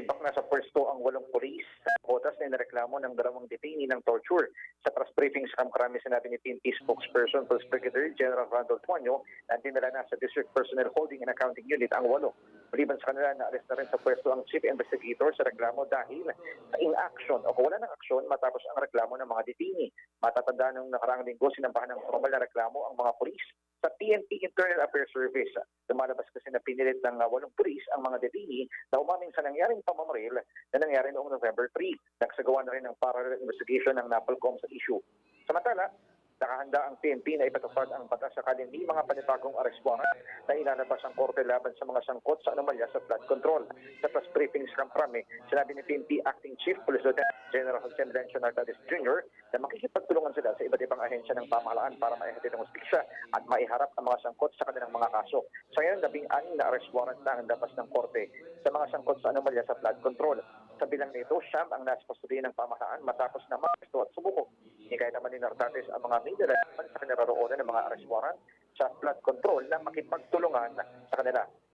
Tibak na sa pwesto ang 8 pulis sa botas na inareklamo ng 2 detainee ng torture. Sa press briefing sa Kamkrami, sinabi ni PNP spokesperson Police Brigadier General Randolph Tuanyo na dinala na sa District Personnel Holding and Accounting Unit ang 8. Maliban sa kanila, naalis na rin sa pwesto ang Chief Investigator sa reklamo dahil sa inaction o wala ng aksyon matapos ang reklamo ng mga detainee. Matatanda nung nakaraang linggo, sinampahan ng formal na reklamo ang mga pulis sa PNP Internal Affairs Service. Lumalabas kasi na pinilit ng 8 pulis ang mga detainee na umamin sa nangyaring pamamaril na nangyari noong November 3. Nagsagawa na rin ng parallel investigation ng NAPOLCOM sa issue. Samantala, nakahanda ang PNP na ipatupad ang batas sakaling may mga panibagong arrest warrant na ilalabas ang korte laban sa mga sangkot sa anomalya sa flood control. Sa press briefing sa Kamkrami, sinabi ni PNP Acting Chief Police Lieutenant General Jose Melencio Nartades Jr. na makikipagtulungan sila sa iba't ibang ahensya ng pamahalaan para maihatid ang hustisya at maiharap ang mga sangkot sa kanilang mga kaso. Sa ngayon, 16 na arrest warrant na ang labas ng korte sa mga sangkot sa anomalya sa flood control. Sa bilang nito, siyam ang nasa kustodiya ng pamahalaan matapos na maresto at sumubok. Hikayat naman ni Nartades ang mga may dalaman sa kanaroroonan ng mga arrest warrant sa flood control na makipagtulungan sa kanila.